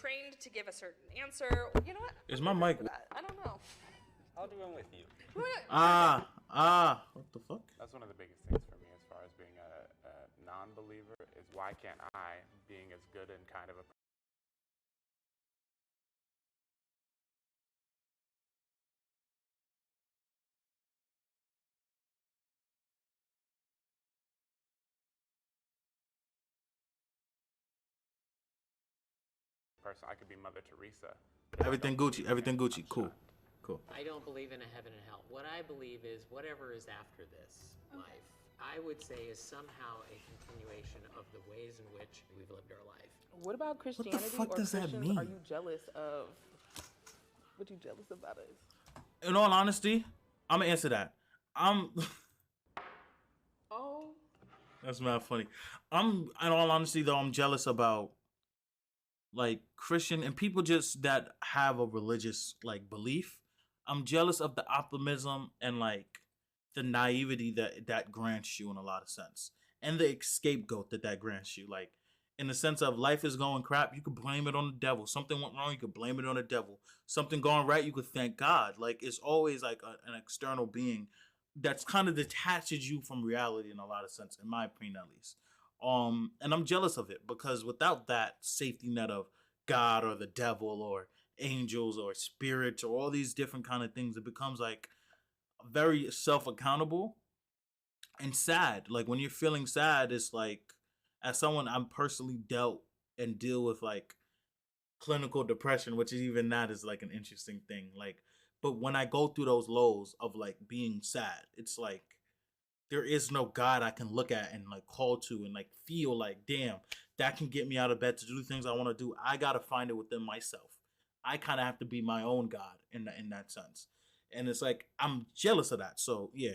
trained to give a certain answer. You know what? Is my mic? I don't know. I'll do one with you. What the fuck? That's one of the biggest things for me as far as being a non-believer is why can't I, being as good and kind of a person, I could be Mother Teresa. Everything Gucci. Everything Gucci. Cool. Cool. I don't believe in a heaven and hell. What I believe is whatever is after this life, I would say is somehow a continuation of the ways in which we've lived our life. What about Christianity? What the fuck or does that Christians mean? Are you jealous of? What you jealous about us? In all honesty, I'm gonna answer that. Oh. That's not funny. In all honesty though, I'm jealous about like Christian and people just that have a religious like belief. I'm jealous of the optimism and like the naivety that grants you in a lot of sense, and the scapegoat that grants you. Like in the sense of life is going crap, you could blame it on the devil. Something went wrong, you could blame it on the devil. Something going right, you could thank God. Like it's always like an external being that's kind of detaches you from reality in a lot of sense, in my opinion at least. And I'm jealous of it because without that safety net of God or the devil or angels or spirits or all these different kind of things, it becomes like very self-accountable and sad. Like when you're feeling sad, it's like, as someone I'm personally dealt and deal with like clinical depression, which is even that is like an interesting thing. Like, but when I go through those lows of like being sad, it's like there is no God I can look at and like call to and like feel like, damn, that can get me out of bed to do things I want to do. I gotta find it within myself. I kind of have to be my own God in that sense, and it's like I'm jealous of that. So yeah,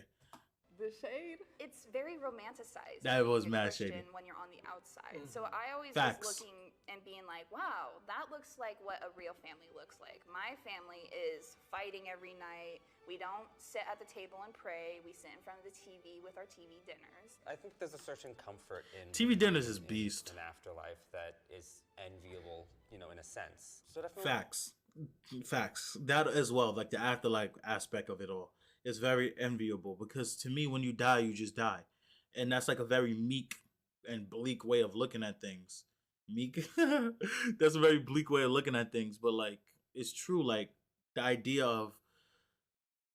The shade. It's very romanticized. That was being mad Christian shady. when you're on the outside. So I always Facts. was looking and being like, wow, that looks like what a real family looks like. My family is fighting every night. We don't sit at the table and pray. We sit in front of the TV with our TV dinners. I think there's a certain comfort in TV dinners is beast. an afterlife that is enviable, you know, in a sense. So definitely Facts. That as well, like the afterlife aspect of it all is very enviable because to me, when you die, you just die, and that's like a very meek and bleak way of looking at things. Meek, that's a very bleak way of looking at things, but like it's true. Like the idea of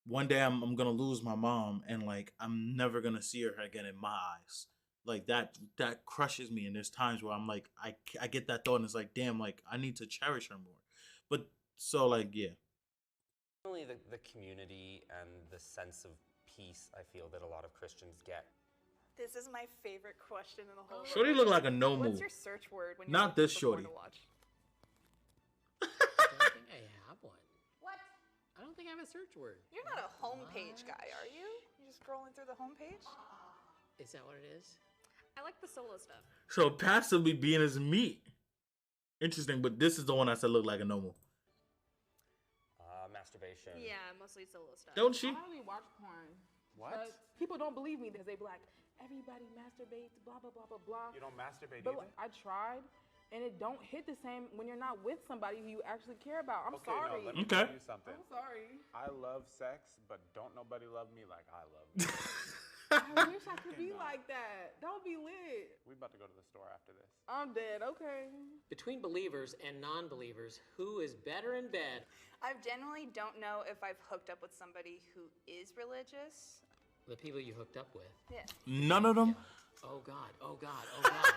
one day I'm gonna lose my mom and like I'm never gonna see her again in my eyes. Like that crushes me, and there's times where I'm like I get that thought and it's like damn, like I need to cherish her more. But so like yeah. Definitely the community and the sense of peace I feel that a lot of Christians get. This is my favorite question in the whole world. Shorty look like a no What's move. your search word when you're Not looking this for porn shorty. to watch? I don't think I have one. What? I don't think I have a search word. You're not a homepage guy, are you? You're just scrolling through the homepage? Is that what it is? I like the solo stuff. So passively being his meat. Interesting, but this is the one I said looked like a normal. Masturbation. Yeah, mostly solo stuff. Don't she? I hardly watch porn. What? But people don't believe me because they be like, everybody masturbates, blah, blah, blah, blah, blah. You don't masturbate But either? I tried, and it don't hit the same when you're not with somebody who you actually care about. I'm Okay, sorry. no, let me Okay. tell you something. I'm sorry. I love sex, but don't nobody love me like I love you. I wish I could be like that. That would be lit. We about to go to the store after this. I'm dead. Okay. Between believers and non-believers, who is better in bed? I generally don't know if I've hooked up with somebody who is religious. The people you hooked up with. Yeah. None of them. Oh God, oh God, oh God.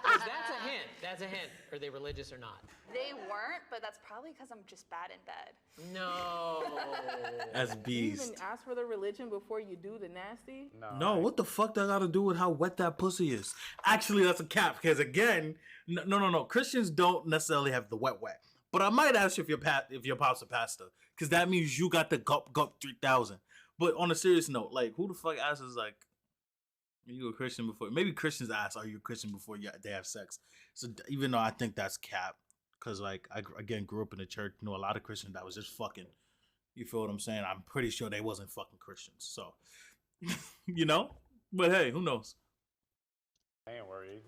'Cause that's a hint. That's a hint. Are they religious or not? They weren't, but that's probably because I'm just bad in bed. No. That's You even beast. ask for the religion before you do the nasty? No, what the fuck that got to do with how wet that pussy is? Actually, that's a cap because again, no. Christians don't necessarily have the wet. But I might ask you if your pop's a pastor, because that means you got the gup 3000. But on a serious note, like who the fuck asks like, are you a Christian before? Maybe Christians ask, are you a Christian before they have sex? So even though I think that's cap, because like I again grew up in the church, know a lot of Christians that was just fucking. You feel what I'm saying? I'm pretty sure they wasn't fucking Christians. So, you know. But hey, who knows? I ain't worried.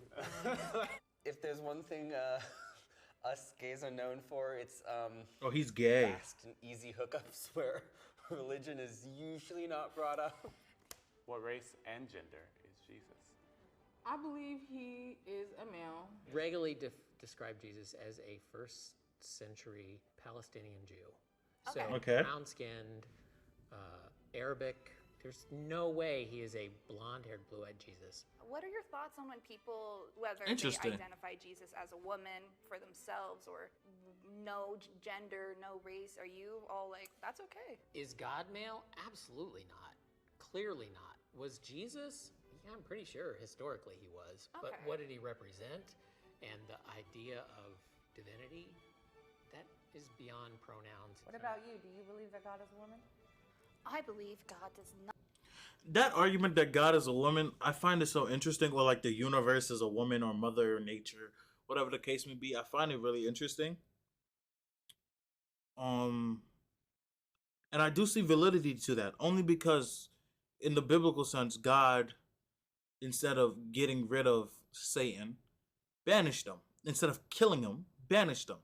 If there's one thing us gays are known for. It's Oh, he's gay. fast and easy hookups where religion is usually not brought up. What race and gender is Jesus? I believe he is a male. Regularly describe Jesus as a first century Palestinian Jew. So Okay. brown-skinned, Arabic. There's no way he is a blonde-haired, blue-eyed Jesus. What are your thoughts on when people, whether Interesting. they identify Jesus as a woman for themselves or no gender, no race? Are you all like, that's okay? Is God male? Absolutely not. Clearly not. Was Jesus? Yeah, I'm pretty sure historically he was. But Okay. what did he represent? And the idea of divinity, that is beyond pronouns. What about you? Do you believe that God is a woman? I believe God does not. That argument that God is a woman, I find it so interesting. Or like the universe is a woman or mother nature, whatever the case may be. I find it really interesting. And I do see validity to that only because in the biblical sense, God, instead of getting rid of Satan, banished him. Instead of killing him, banished him.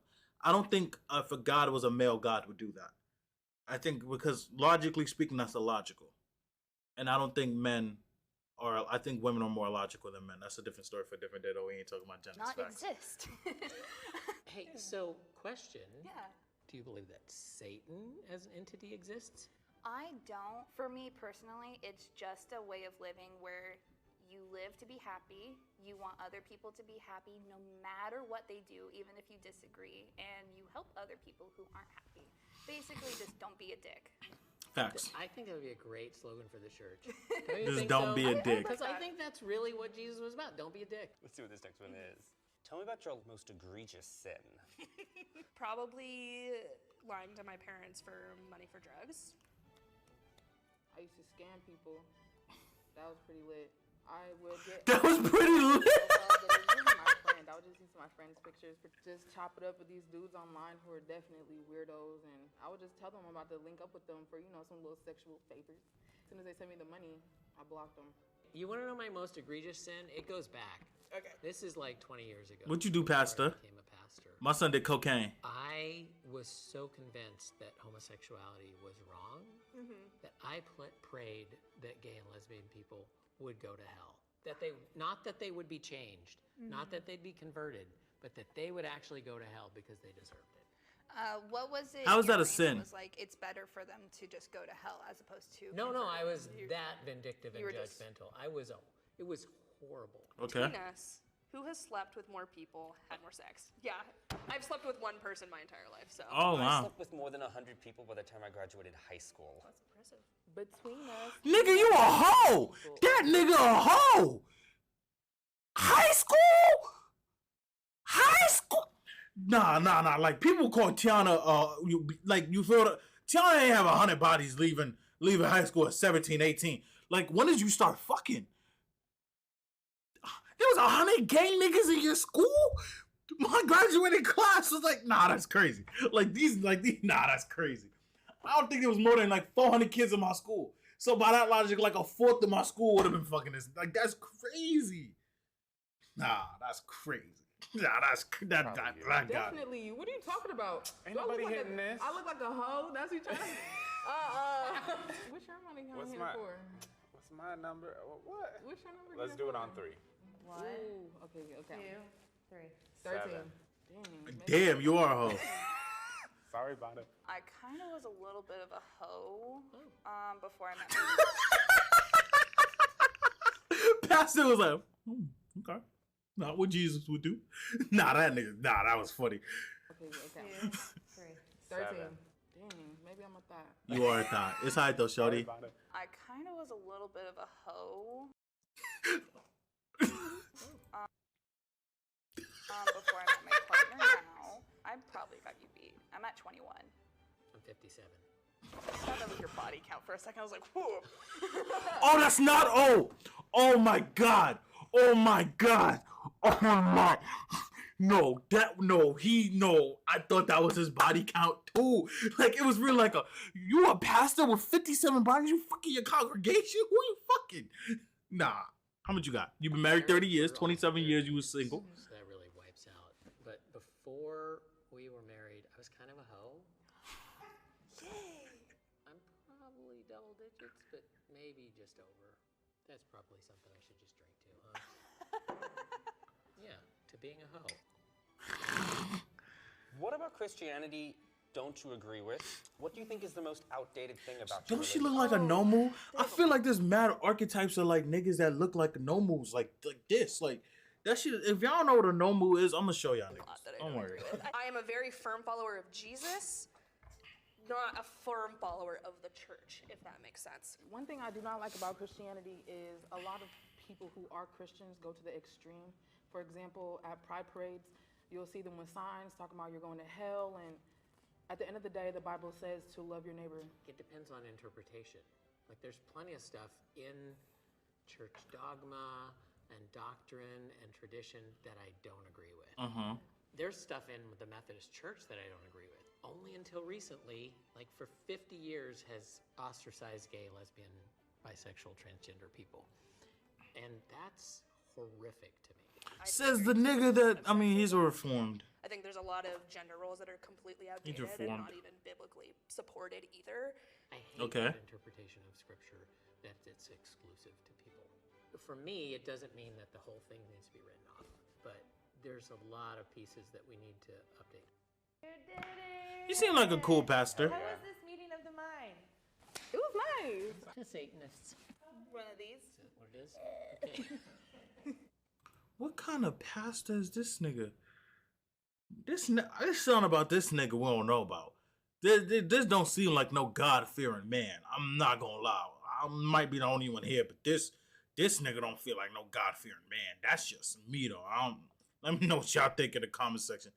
I don't think if a God was a male God would do that. I think because logically speaking, that's illogical. And I don't think men are, I think women are more logical than men. That's a different story for a different day, though. We ain't talking about gender Not facts. exist. Hey, so question. Yeah. Do you believe that Satan as an entity exists? I don't. For me personally, it's just a way of living where you live to be happy. You want other people to be happy no matter what they do, even if you disagree. And you help other people who aren't happy. Basically, just don't be a dick. Facts. I think that would be a great slogan for the church. Just don't be a dick. Because I think that's really what Jesus was about. Don't be a dick. Let's see what this next one is. Tell me about your most egregious sin. Probably lying to my parents for money for drugs. I used to scam people. That was pretty lit. I would get. That was pretty lit. I would just use my friends' pictures, just chop it up with these dudes online who are definitely weirdos, and I would just tell them I'm about to link up with them for, some little sexual favors. As soon as they send me the money, I blocked them. You want to know my most egregious sin? It goes back. Okay. This is like 20 years ago. What'd you do, before I Pastor? became a pastor. My son did cocaine. I was so convinced that homosexuality was wrong that I prayed that gay and lesbian people would go to hell. Not that they would be changed, not that they'd be converted, but that they would actually go to hell because they deserved it. What was it? How is that your a sin? It was like it's better for them to just go to hell as opposed to. No, I was You- that vindictive and you were just- judgmental. It was horrible. Okay. Between us, who has slept with more people, had more sex? Yeah, I've slept with one person my entire life, so. Oh, I wow. slept with more than 100 people by the time I graduated high school. That's impressive. Between us, Nigga, you a hoe. That nigga a hoe. High school? High school? Nah. Like, people call Tiana, you feel that? Tiana ain't have 100 bodies leaving high school at 17, 18. Like, when did you start fucking? There was 100 gay niggas in your school? My graduating class was like, nah, that's crazy. Nah, that's crazy. I don't think there was more than like 400 kids in my school. So by that logic, like a fourth of my school would have been fucking this. Like, that's crazy. Nah, that's crazy. Nah, that got. definitely you. What are you talking about? Ain't Do I look nobody like hitting this. I look like a hoe? That's what you trying to What's your money coming What's here my- for? What's my number? What? What's your number? Let's here do it for? on 3. One, Ooh, okay. 2, 3. 13. 7. Damn, you are a hoe. Sorry about it. I kind of was a little bit of a hoe before I met my Pastor was like, okay. Not what Jesus would do. Nah, that was funny. Okay. 2, 3. 13. 7. Dang, maybe I'm a thought. You are a thought. It's high though, Sorry shorty. about it. I kind of was a little bit of a hoe before I met my partner now. I probably got you beat. I'm at 21. I'm 57. I thought that was your body count for a second. I was like, whoa. Oh, that's not. Oh my God. Oh my God. Oh my. No. I thought that was his body count too. Like, it was really like you a pastor with 57 bodies? You fucking your congregation? Who you fucking? Nah. How much you got? You've been married 30 years, 27 years you was single. So that really wipes out. But before before we were married, I was kind of a hoe. Yay! I'm probably double digits, but maybe just over. That's probably something I should just drink to, huh? Yeah, to being a hoe. What about Christianity don't you agree with? What do you think is the most outdated thing about Don't your she religion? look like a nomu? I feel like there's mad archetypes of like niggas that look like nomus, like this, like that shit. If y'all know what a nomu is, I'm gonna show y'all A lot niggas. that I Don't don't worry. agree with. I am a very firm follower of Jesus, not a firm follower of the church, if that makes sense. One thing I do not like about Christianity is a lot of people who are Christians go to the extreme. For example, at pride parades, you'll see them with signs talking about you're going to hell, and at the end of the day, the Bible says to love your neighbor. It depends on interpretation. Like there's plenty of stuff in church dogma and doctrine and tradition that I don't agree with. There's stuff in the Methodist Church that I don't agree with. Only until recently, like for 50 years, has ostracized gay, lesbian, bisexual, transgender people. And that's horrific to me. Says the nigga that he's a reformed. I think there's a lot of gender roles that are completely outdated and reformed. not even biblically supported either. I hate that interpretation of scripture that it's exclusive to people. For me, it doesn't mean that the whole thing needs to be written off, but there's a lot of pieces that we need to update. You did it! You seem like a cool pastor. How was this meeting of the mind? It was nice. To Satanists. One of these. Is that what it is? Okay. What kind of pastor is this nigga? This something about this nigga we don't know about. This don't seem like no God-fearing man. I'm not gonna lie. I might be the only one here, but this nigga don't feel like no God-fearing man. That's just me though. Let me know what y'all think in the comment section.